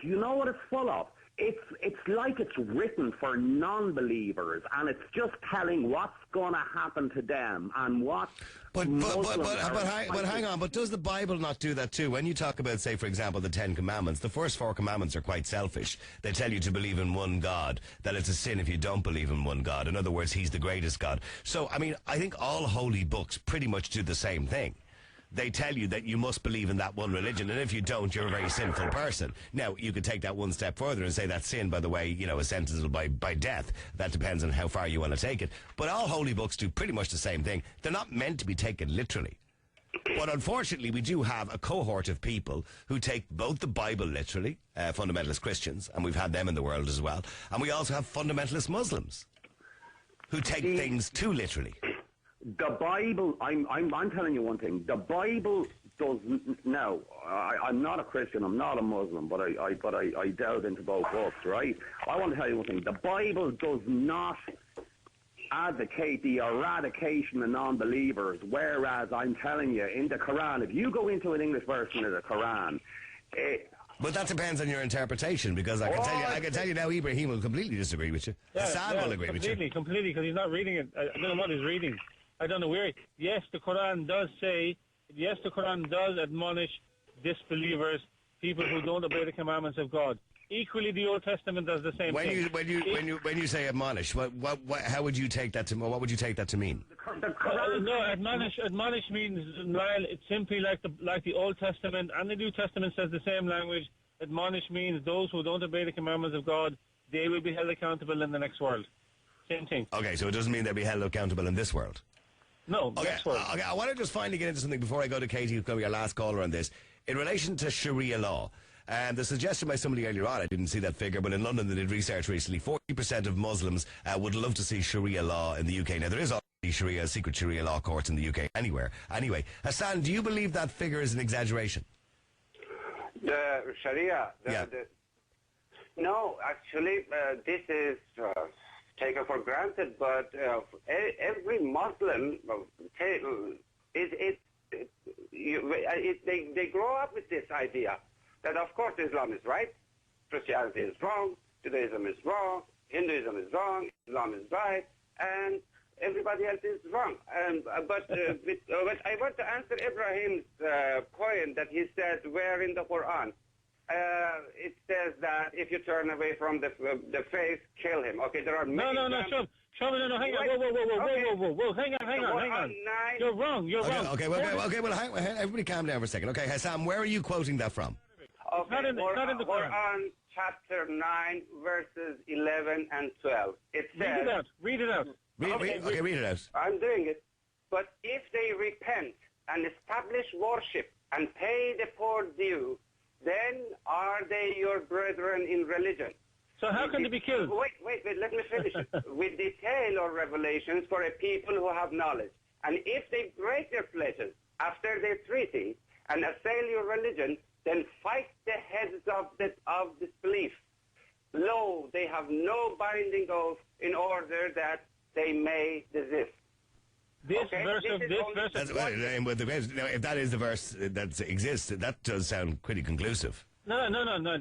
do you know what it's full of? It's like it's written for non-believers, and it's just telling what's going to happen to them and what. But hang on. But does the Bible not do that too? When you talk about, say, for example, the 10 Commandments, the first 4 commandments are quite selfish. They tell you to believe in one God, that it's a sin if you don't believe in one God. In other words, He's the greatest God. So, I mean, I think all holy books pretty much do the same thing. They tell you that you must believe in that one religion, and if you don't, you're a very sinful person. Now, you could take that one step further and say that sin, by the way, you know, is sentencible by death. That depends on how far you want to take it. But all holy books do pretty much the same thing. They're not meant to be taken literally. But unfortunately, we do have a cohort of people who take both the Bible literally, fundamentalist Christians, and we've had them in the world as well, and we also have fundamentalist Muslims who take things too literally. The Bible, I'm telling you one thing. The Bible does now. I'm not a Christian. I'm not a Muslim, but I delve into both books, right? I want to tell you one thing. The Bible does not advocate the eradication of non-believers, whereas I'm telling you, in the Quran, if you go into an English version of the Quran, But that depends on your interpretation, because I can tell you now, Ibrahim will completely disagree with you. Hassan will agree with you. Completely, because he's not reading it. I don't know what he's reading. I don't know where. Yes, the Quran does admonish disbelievers, people who don't obey the commandments of God. Equally, the Old Testament does the same thing. When you say admonish, how would you take that to? What would you take that to mean? No, admonish means, Niall, it's simply like the Old Testament and the New Testament says the same language. Admonish means those who don't obey the commandments of God, they will be held accountable in the next world. Same thing. Okay, so it doesn't mean they'll be held accountable in this world. No, next world. Okay, I want to just finally get into something before I go to Katie, who's going to be our last caller on this. In relation to Sharia law. And the suggestion by somebody earlier on, I didn't see that figure, but in London they did research recently, 40% of Muslims would love to see Sharia law in the UK. Now, there is already secret Sharia law courts in the UK Anyway, Hassan, do you believe that figure is an exaggeration? The Sharia? No, actually, this is taken for granted, but every Muslim, they grow up with this idea that, of course, Islam is right, Christianity is wrong, Judaism is wrong, Hinduism is wrong, Islam is right, and everybody else is wrong. But I want to answer Ibrahim's point that he says, where in the Quran? It says that if you turn away from the faith, kill him. Okay, there are many... No, show me, hang on, whoa, hang on. You're wrong. Okay, everybody calm down for a second. Okay, Hassan, where are you quoting that from? Okay, not in the Quran, chapter 9, verses 11 and 12. It says... Read it out. Read it out. I'm doing it. But if they repent and establish worship and pay the poor due, then are they your brethren in religion? So how can they be killed? Wait, let me finish it. With detail or revelations for a people who have knowledge. And if they break their pledges after their treaty and assail your religion, then fight the heads of disbelief. Lo, they have no binding oath in order that they may desist. If that is the verse that exists, that does sound pretty conclusive. No,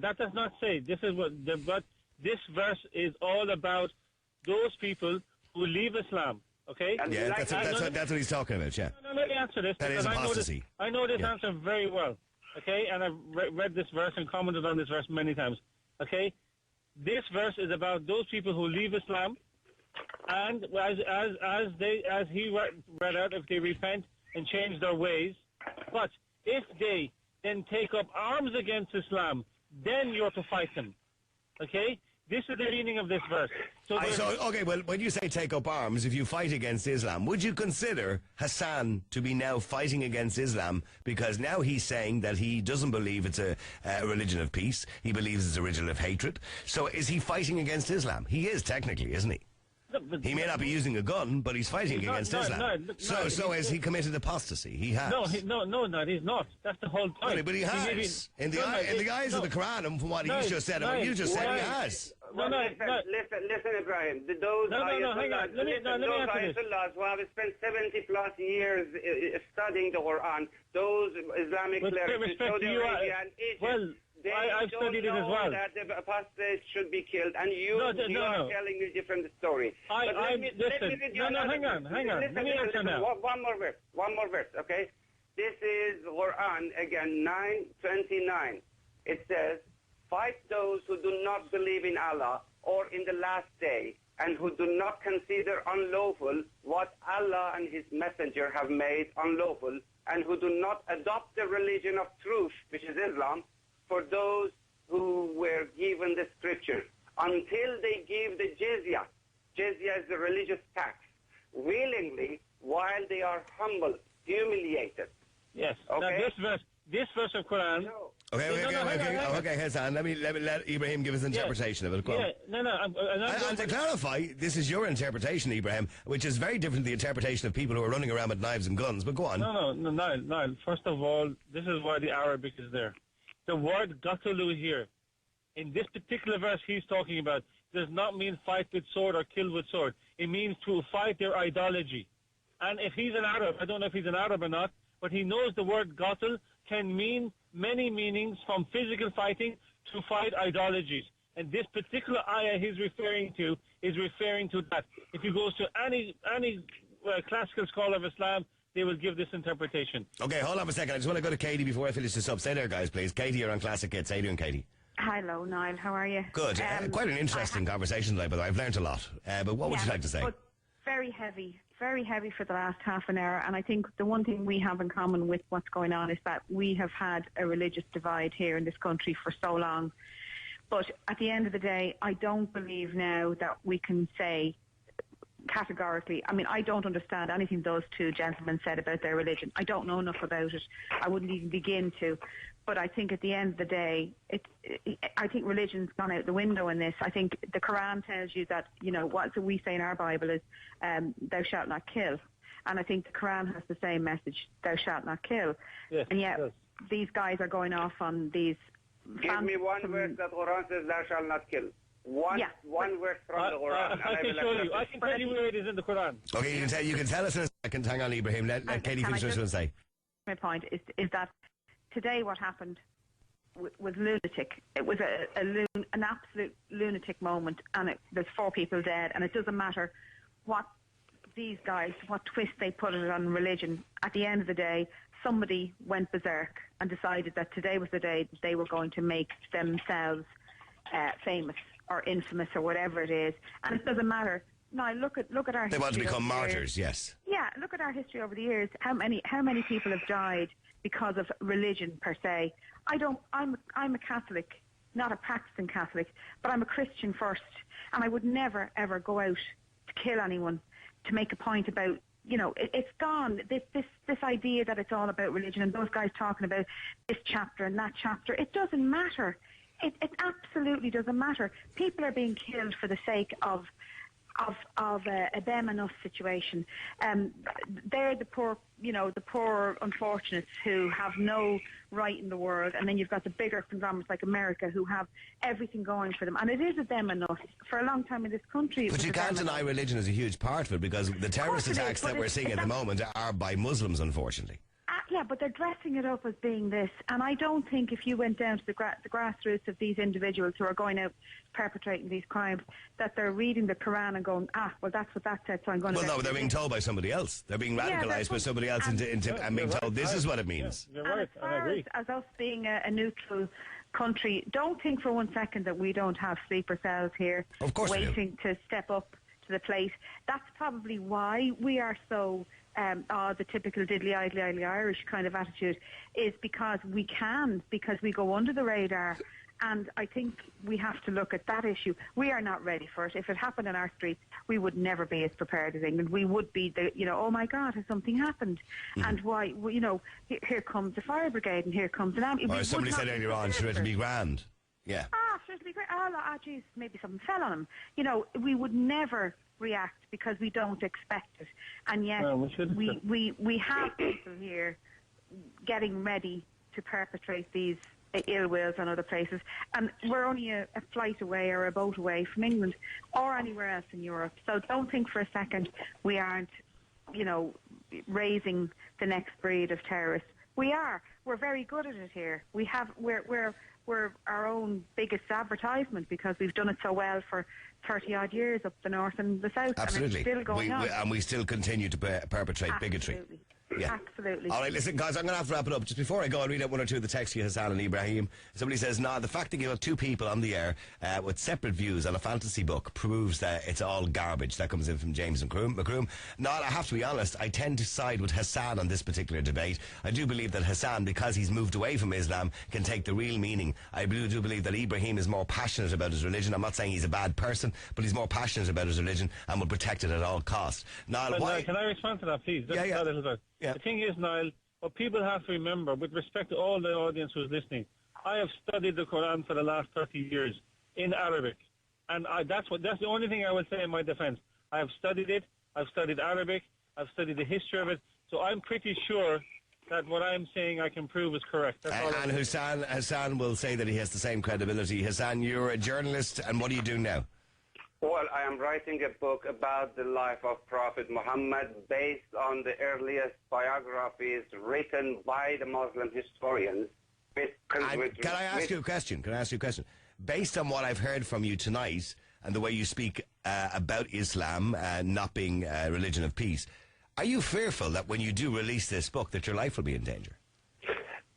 that does not say. This verse is all about those people who leave Islam. Okay? Yeah, that's what he's talking about. Yeah. No, let me answer this. That is apostasy. I know this answer very well. Okay, and I've read this verse and commented on this verse many times. Okay, this verse is about those people who leave Islam, and as he read out, if they repent and change their ways, but if they then take up arms against Islam, then you're to fight them. Okay. This is the meaning of this verse. Okay, well, when you say take up arms, if you fight against Islam, would you consider Hassan to be now fighting against Islam? Because now he's saying that he doesn't believe it's a religion of peace. He believes it's a religion of hatred. So is he fighting against Islam? He is, technically, isn't he? He may not be using a gun, but he's fighting against Islam. So has he committed apostasy? He has. No, he's not. That's the whole point. But he has. In the eyes of the Quran, and from what he's just said and what you just said, he has. Listen, Ibrahim. Those Ayatollahs who have spent 70-plus years studying the Quran, those Islamic clerics in Saudi Arabia and Egypt, I've studied it as well. That the apostates should be killed, and you are telling a different story. Hang on. Let me answer now. One more verse, okay? This is Quran, again, 9:29. It says, fight those who do not believe in Allah or in the last day, and who do not consider unlawful what Allah and His Messenger have made unlawful, and who do not adopt the religion of truth, which is Islam, for those who were given the scriptures, until they give the jizya. Jizya is the religious tax, willingly, while they are humble, humiliated. Yes. Okay? Now this verse of Quran... Okay, Hassan, let Ibrahim give his interpretation of it. Yeah, and to clarify, this is your interpretation, Ibrahim, which is very different to the interpretation of people who are running around with knives and guns, but go on. No. First of all, this is why the Arabic is there. The word gatulu here, in this particular verse he's talking about, does not mean fight with sword or kill with sword. It means to fight their ideology. And if he's an Arab, I don't know if he's an Arab or not, but he knows the word gatul can mean many meanings, from physical fighting to fight ideologies. And this particular ayah he's referring to is referring to that. If you go to any classical scholar of Islam, they will give this interpretation. Okay, hold on a second. I just want to go to Katie before I finish this up. Stay there, guys, please. Katie, you're on Classic Hits. How you doing, Katie? Hello, Niall. How are you? Good. Quite an interesting conversation today, by the way. I've learnt a lot. But what would you like to say? But very heavy for the last half an hour. And I think the one thing we have in common with what's going on is that we have had a religious divide here in this country for so long. But at the end of the day, I don't believe now that we can say categorically, I mean, I don't understand anything those two gentlemen said about their religion. I don't know enough about it. I wouldn't even begin to. But I think at the end of the day, I think religion's gone out the window in this. I think the Quran tells you that, you know, what we say in our Bible is, thou shalt not kill. And I think the Quran has the same message, thou shalt not kill. Yes, and yet these guys are going off on these... Give me one verse that Quran says thou shalt not kill. One verse from the Quran. I can show you. I can tell you where it is in the Quran. Okay, you can tell us in a second. Hang on, Ibrahim. Let Katie finish what she wants to say. My point is that today what happened was lunatic. It was an absolute lunatic moment, and there's 4 people dead, and it doesn't matter what these guys, what twist they put it on religion. At the end of the day, somebody went berserk and decided that today was the day that they were going to make themselves famous or infamous or whatever it is. And it doesn't matter. Now look at our history. They want to become martyrs, yes. Yeah, look at our history over the years. How many people have died because of religion per se? I'm a Catholic, not a practicing Catholic, but I'm a Christian first, and I would never ever go out to kill anyone to make a point about, you know, it's gone. This idea that it's all about religion, and those guys talking about this chapter and that chapter, it doesn't matter. It absolutely doesn't matter. People are being killed for the sake of a them and us situation. They're the poor unfortunates who have no right in the world, and then you've got the bigger conglomerates like America who have everything going for them. And it is a them and us. For a long time in this country... But you can't deny religion is a huge part of it, because the terrorist attacks that we're seeing at the moment are by Muslims, unfortunately. Yeah, but they're dressing it up as being this. And I don't think if you went down to the grassroots of these individuals who are going out perpetrating these crimes, that they're reading the Quran and going, well, that's what that said, so I'm going to... Well, no, they're being told by somebody else. They're being radicalised by somebody else and being told this is what it means. You're right, and I agree. As us being a neutral country, don't think for one second that we don't have sleeper cells here of course waiting to step up to the plate. That's probably why we are so... the typical diddly-idly Irish kind of attitude is because we go under the radar, and I think we have to look at that issue. We are not ready for it. If it happened in our streets, we would never be as prepared as England. We would be oh my God, has something happened? And why, here comes the fire brigade and here comes an ambulance. Or as somebody said earlier on, should it be grand? Yeah. Should it be grand? Geez, maybe something fell on him. We would never react because we don't expect it, and yet we have people here getting ready to perpetrate these ill wills on other places, and we're only a flight away or a boat away from England or anywhere else in Europe. So don't think for a second we aren't raising the next breed of terrorists. We're very good at it here. We're our own biggest advertisement because we've done it so well for 30-odd years up the north and the south. Absolutely. And it's still going on. And we still continue to perpetrate bigotry. Yeah. Absolutely. All right, listen, guys, I'm going to have to wrap it up. Just before I go, I'll read out one or two of the texts you, Hassan and Ibrahim. Somebody says, the fact that you have 2 people on the air with separate views on a fantasy book proves that it's all garbage. That comes in from James McCroom. I have to be honest, I tend to side with Hassan on this particular debate. I do believe that Hassan, because he's moved away from Islam, can take the real meaning. I do believe that Ibrahim is more passionate about his religion. I'm not saying he's a bad person, but he's more passionate about his religion and will protect it at all costs. Niall, can I respond to that, please? Yeah. A little bit. Yeah. The thing is, Niall, what people have to remember, with respect to all the audience who's listening, I have studied the Quran for the last 30 years in Arabic, and that's the only thing I will say in my defence. I have studied it. I've studied Arabic. I've studied the history of it. So I'm pretty sure that what I'm saying I can prove is correct. And Hassan will say that he has the same credibility. Hassan, you're a journalist, and what are you doing now? Well, I am writing a book about the life of Prophet Muhammad based on the earliest biographies written by the Muslim historians. Can I ask you a question? Based on what I've heard from you tonight and the way you speak about Islam not being a religion of peace, are you fearful that when you do release this book that your life will be in danger?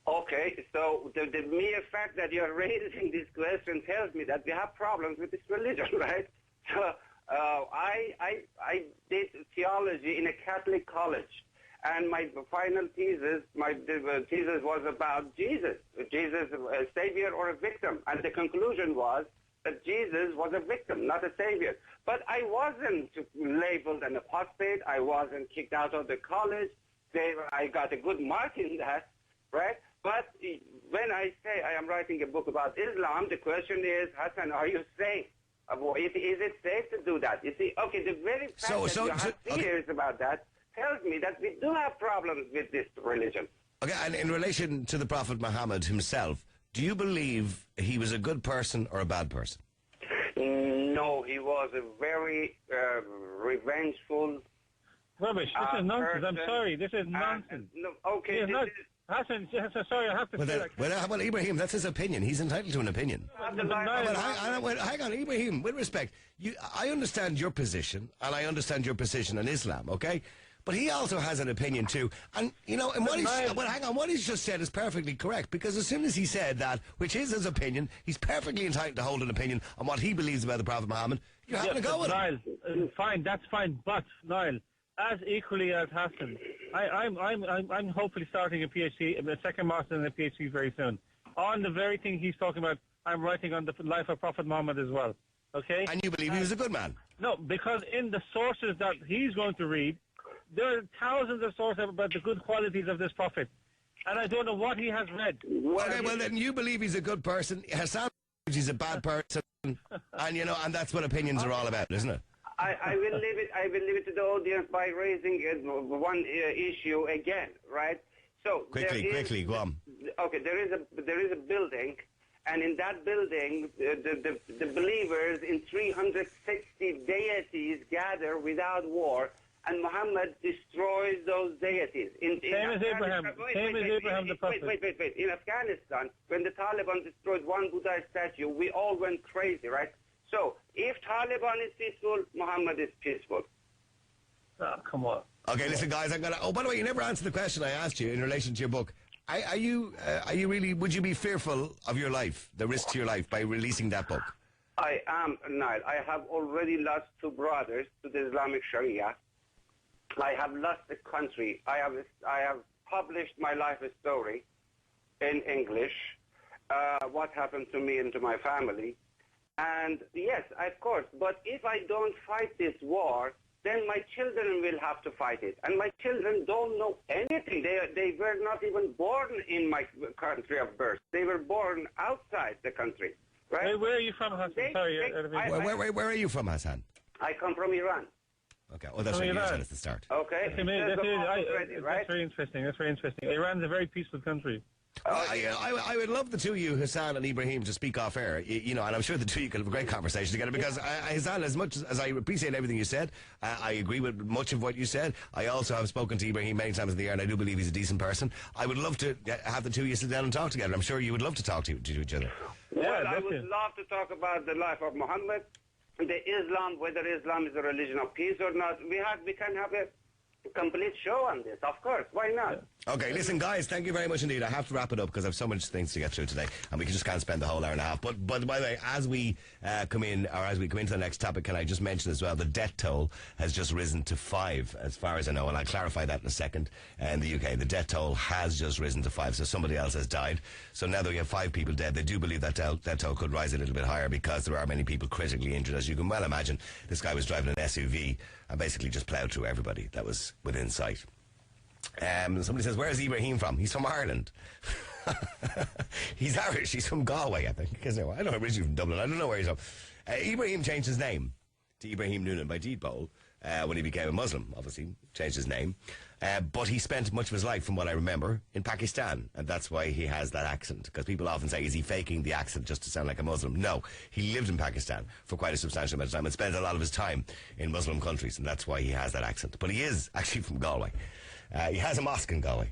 Okay, so the mere fact that you're raising this question tells me that we have problems with this religion, right? So I did theology in a Catholic college, and my final thesis, was about Jesus. Jesus, a savior or a victim, and the conclusion was that Jesus was a victim, not a savior. But I wasn't labeled an apostate. I wasn't kicked out of the college. I got a good mark in that, right? But when I say I am writing a book about Islam, the question is, Hassan, are you safe? Is it safe to do that? You see, okay, the very fact that you have fears about that tells me that we do have problems with this religion. Okay, and in relation to the Prophet Muhammad himself, do you believe he was a good person or a bad person? No, he was a very revengeful... Rubbish, this is nonsense. I'm sorry, this is nonsense. Okay, Hassan, sorry, I have to say that. Well, Ibrahim, that's his opinion. He's entitled to an opinion. Hang on, Ibrahim, with respect, I understand your position, and I understand your position on Islam, okay? But he also has an opinion too, and and what he's just said is perfectly correct, because as soon as he said that, which is his opinion, he's perfectly entitled to hold an opinion on what he believes about the Prophet Muhammad. You're having to go with Niall, fine, that's fine, but Niall, as equally as Hassan, I'm hopefully starting a PhD, a second master and a PhD very soon. On the very thing he's talking about, I'm writing on the life of Prophet Muhammad as well. Okay? And you believe he was a good man? No, because in the sources that he's going to read, there are thousands of sources about the good qualities of this prophet. And I don't know what he has read. Okay, well then you believe he's a good person. Hassan believes he's a bad person. And and that's what opinions are all about, isn't it? I will leave it to the audience by raising one issue again, right? So quickly, go on. Okay, there is a building, and in that building, the believers in 360 deities gather without war, and Muhammad destroys those deities. Same as Abraham the prophet. Wait. In Afghanistan, when the Taliban destroyed one Buddha statue, we all went crazy, right? So, if Taliban is peaceful, Muhammad is peaceful. Oh, come on. Okay, listen, guys, I'm gonna. Oh, by the way, you never answered the question I asked you in relation to your book. Are you really? Would you be fearful of your life, the risk to your life, by releasing that book? I am, Niall. I have already lost 2 brothers to the Islamic Sharia. I have lost the country. I have published my life story in English. What happened to me and to my family. And yes, of course, but if I don't fight this war, then my children will have to fight it. And my children don't know anything. They were not even born in my country of birth. They were born outside the country. Right? Where are you from, Hassan? Where are you from, Hassan? I come from Iran. Okay, well, that's what you said at the start. Okay. That's very interesting. Iran's a very peaceful country. I would love the two of you, Hassan and Ibrahim, to speak off air, and I'm sure the two of you could have a great conversation together, because Hassan, as much as I appreciate everything you said, I agree with much of what you said. I also have spoken to Ibrahim many times in the air, and I do believe he's a decent person. I would love to have the two of you sit down and talk together. I'm sure you would love to talk to each other. Well, I would love to talk about the life of Muhammad, whether Islam is a religion of peace or not. We can have a complete show on this, of course. Why not? Okay, listen, guys, thank you very much indeed. I have to wrap it up because I have so much things to get through today, and we just can't spend the whole hour and a half. But by the way, as we come into the next topic, can I just mention as well, the death toll has just risen to 5, as far as I know, and I'll clarify that in a second. In the UK, the death toll has just risen to 5, so somebody else has died. So now that we have 5 people dead, they do believe that death toll could rise a little bit higher, because there are many people critically injured, as you can well imagine. This guy was driving an SUV and basically just ploughed through everybody that was within sight. Somebody says, where is Ibrahim from? He's from Ireland. He's Irish. He's from Galway, I think. I know originally from Dublin. I don't know where he's from. Ibrahim changed his name to Ibrahim Noonan by deed poll when he became a Muslim. Obviously, changed his name. But he spent much of his life, from what I remember, in Pakistan, and that's why he has that accent. Because people often say, is he faking the accent just to sound like a Muslim? No, he lived in Pakistan for quite a substantial amount of time and spent a lot of his time in Muslim countries, and that's why he has that accent. But he is actually from Galway. He has a mosque in Galway.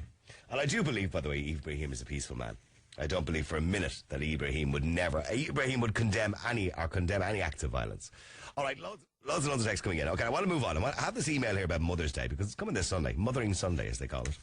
And I do believe, by the way, Ibrahim is a peaceful man. I don't believe for a minute that Ibrahim would condemn any acts of violence. All right, loads and loads of texts coming in. Okay, I want to move on. I have this email here about Mother's Day, because it's coming this Sunday. Mothering Sunday, as they call it.